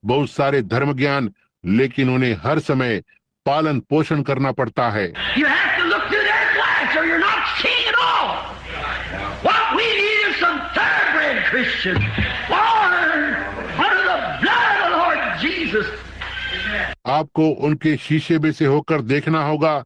बहुत सारे धर्म ज्ञान, लेकिन उन्हें हर समय पालन पोषण करना पड़ता है। You have to look through their glass or you're not seeing at all. What we need is some thoroughbred Christian, born under the blood of the Lord Jesus. आपको उनके शीशे में से होकर देखना होगा,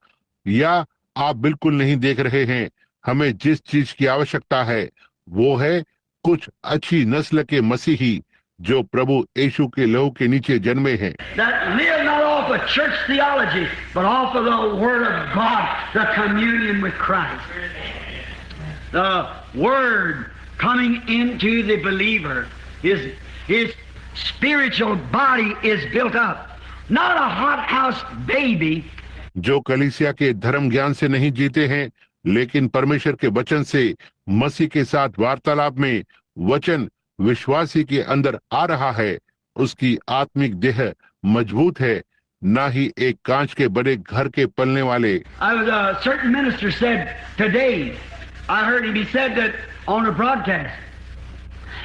या आप बिल्कुल नहीं देख रहे हैं। हमें जिस चीज की आवश्यकता है वो है कुछ अच्छी नस्ल के मसीही जो प्रभु यीशु के लहू के नीचे जन्मे हैं। That live not off of church theology, but off of the Word of God, the communion with Christ. The Word coming into the believer, his spiritual body is built up. Not a hothouse baby. जो कलीसिया के धर्म ज्ञान से नहीं जीते हैं, लेकिन परमेश्वर के वचन से मसीह के साथ वार्तालाप में वचन विश्वासी के अंदर आ रहा है, उसकी आत्मिक देह मजबूत है, ना ही एक कांच के बड़े घर के पलने वाले। A certain minister said today, I heard him, he said that on a broadcast,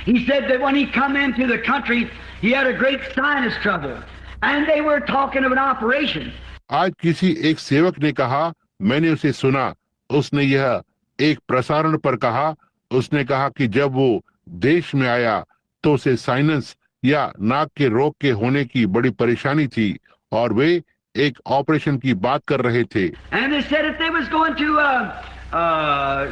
he said that when he come into the country, he had a great sinus trouble, and they were talking of an operation. आज किसी एक सेवक ने कहा, मैंने उसे सुना, उसने यह एक प्रसारण पर कहा, उसने कहा कि जब वो देश में आया तो उसे साइनस या नाक के रोग के होने की बड़ी परेशानी थी और वे एक ऑपरेशन की बात कर रहे थे। And they said if they was going to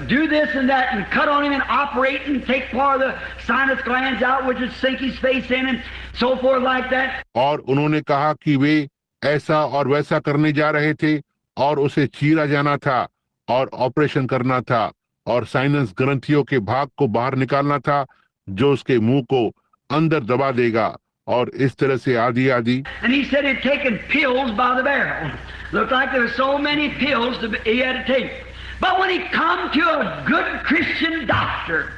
do this and that and cut on him and operate and take part of the sinus glands out, which would sink his face in and so forth like that. और उन्होंने कहा कि वे ऐसा और वैसा करने जा रहे थे और उसे चीरा जाना था और ऑपरेशन करना था और साइनस ग्रंथियों के भाग को बाहर निकालना था जो उसके मुंह को अंदर दबा देगा और इस तरह से आदि आदि। And he said he'd taken pills by the barrel. Looked like there were so many pills he had to take. But when he come to a good Christian doctor,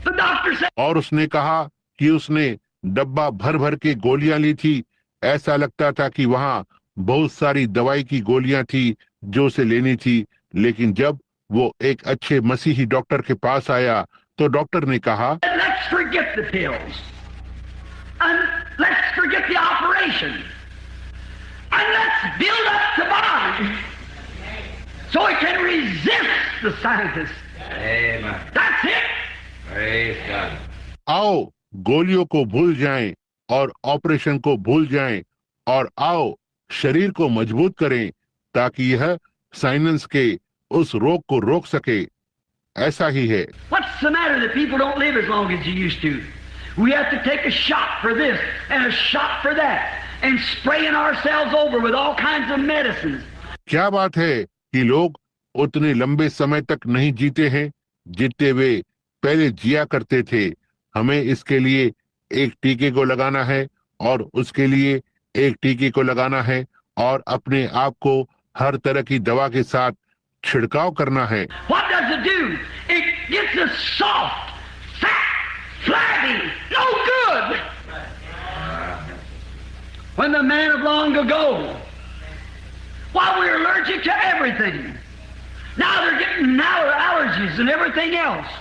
the doctor said, और उसने कहा कि उसने डब्बा भर भर के गोलियां ली थी, ऐसा लगता था कि वहां बहुत सारी दवाई की गोलियां थी जो उसे लेनी थी, लेकिन जब वो एक अच्छे मसीही डॉक्टर के पास आया तो डॉक्टर ने कहा, let's forget the pills and let's forget the operation and let's build up the body so it can resist the sinus. Amen. That's it. Praise God. आओ गोलियों को भूल जाएं और ऑपरेशन को भूल जाएं और आओ शरीर को मजबूत करें ताकि यह साइनस के उस रोग को रोक सके। ऐसा ही है। What's the matter that people don't live as long as you used to? We have to take a shot for this and a shot for that and spraying ourselves over with all kinds of medicines. क्या बात है कि लोग उतने लंबे समय तक नहीं जीते हैं जितने वे पहले जिया करते थे। हमें इसके लिए एक टीके को लगाना है और उसके लिए एक टीके को लगाना है और अपने आप को हर तरह की दवा के साथ छिड़काव करना है। What does it do? It gets us soft, fat, flabby, no good. When the man of long ago, while we were allergic to everything, now they're getting now allergies and everything else.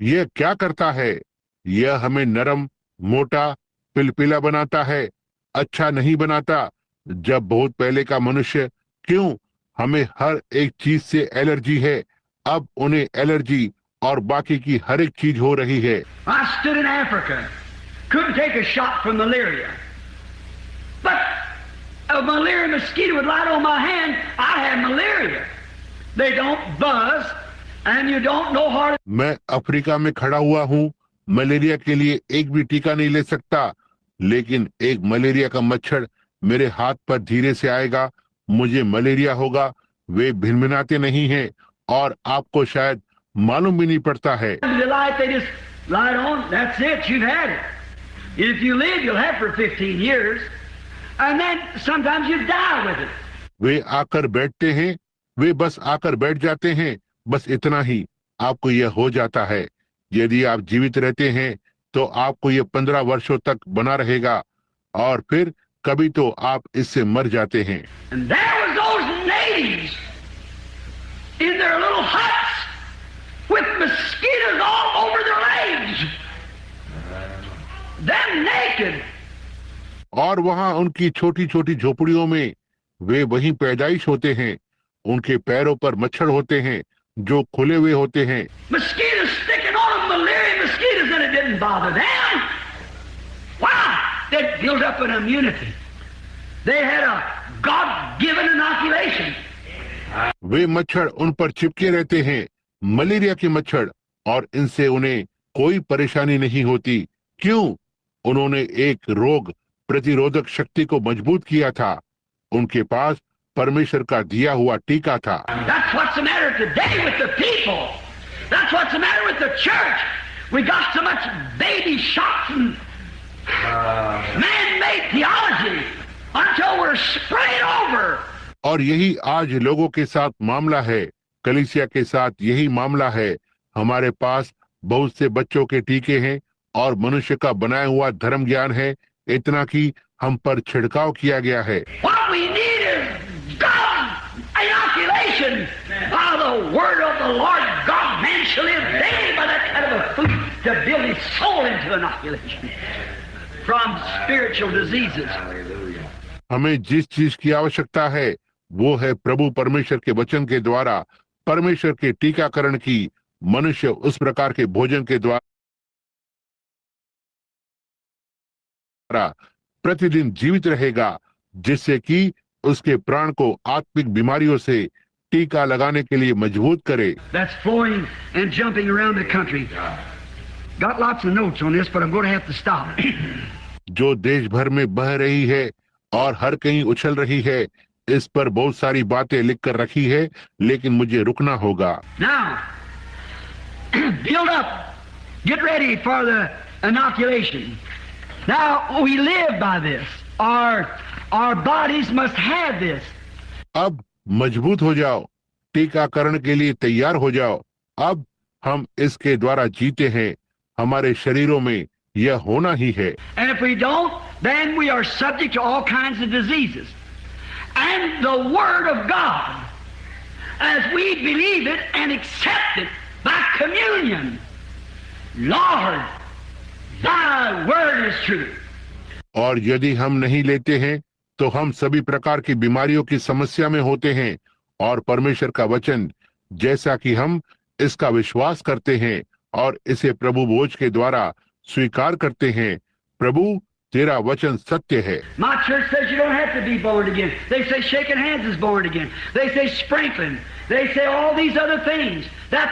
यह क्या करता है? यह हमें नरम, मोटा, पिलपिला बनाता है, अच्छा नहीं बनाता। जब बहुत पहले का मनुष्य, क्यों हमें हर एक चीज से एलर्जी है, अब उन्हें एलर्जी और बाकी की हर एक चीज हो रही है। I stood in Africa, couldn't take a shot from malaria, but a malaria mosquito would light on my hand. I had malaria. They don't buzz, and you don't know hardly. मैं Africa में खड़ा हुआ हूँ, malaria के लिए एक भी टीका नहीं ले सकता, लेकिन एक मलेरिया का मच्छर मेरे हाथ पर धीरे से आएगा, मुझे मलेरिया होगा। वे भिनभिनाते नहीं हैं और आपको शायद मालूम भी नहीं पड़ता है। The light they just light on, that's it, you've had it. If you live, you'll have for 15 years, and then sometimes you die with it. वे आकर बैठते हैं, वे बस आकर बैठ जाते हैं, बस इतना ही आपको यह हो जाता है। यदि आप जीवित रहते हैं तो आपको यह 15 वर्षों तक बना रहेगा और फिर कभी तो आप इससे मर जाते हैं। And there was those natives in their little huts with mosquitoes all over their legs. Them naked, और वहां उनकी छोटी छोटी झोपड़ियों में वे वहीं पैदाइश होते हैं। उनके पैरों पर मच्छर होते हैं जो खुले हुए होते हैं। Mosquitoes sticking on them, malaria mosquitoes, and it didn't bother them. Why? They built up an immunity. They had a God-given inoculation. वे मच्छर उन पर चिपके रहते हैं, मलेरिया के मच्छर, और इनसे उन्हें कोई परेशानी नहीं होती। क्यों? उन्होंने एक रोग प्रतिरोधक शक्ति को मजबूत किया था। उनके पास परमेश्वर का दिया हुआ टीका था। That's what's the matter today with the people. That's what's the matter with the church. We got so much baby shots and man-made theology until we're sprayed over. और यही आज लोगों के साथ मामला है, कलीसिया के साथ यही मामला है। हमारे पास बहुत से बच्चों के टीके हैं और मनुष्य का बनाया हुआ धर्म ज्ञान है, इतना कि हम पर छिड़काव किया गया है। What we need is God inoculation by the word of the Lord God. Man shall live daily by that kind of a food to build his soul into inoculation from spiritual diseases. हमें जिस चीज की आवश्यकता है वो है प्रभु परमेश्वर के वचन के द्वारा परमेश्वर के टीकाकरण की। मनुष्य उस प्रकार के भोजन के द्वारा प्रतिदिन जीवित रहेगा जिससे कि उसके प्राण को आत्मिक बीमारियों से टीका लगाने के लिए मजबूत करे। That's flowing and jumping around the country. Got lots of notes on this, but I'm going to have to stop. जो देश भर में बह रही है और हर कहीं उछल रही है, इस पर बहुत सारी बातें लिख कर रखी है, लेकिन मुझे रुकना होगा। Now, build up. Get ready for the inoculation. Now, we live by this. Our bodies must have this. अब मजबूत हो जाओ, टीकाकरण के लिए तैयार हो जाओ। अब हम इसके द्वारा जीते हैं, हमारे शरीरों में यह होना ही है। And if we don't, then we are subject to all kinds of diseases. And the Word of God, as we believe it and accept it by communion, Lord, Thy Word is true. और यदि हम नहीं लेते हैं तो हम सभी प्रकार की बीमारियों की समस्या में होते हैं। और परमेश्वर का वचन, जैसा कि हम इसका विश्वास करते हैं और इसे प्रभु भोज के द्वारा स्वीकार करते हैं, प्रभु तेरा वचन सत्य है। My church says you don't have to be born again. They say shaking hands is born again. They say sprinkling. They say all these other things. That's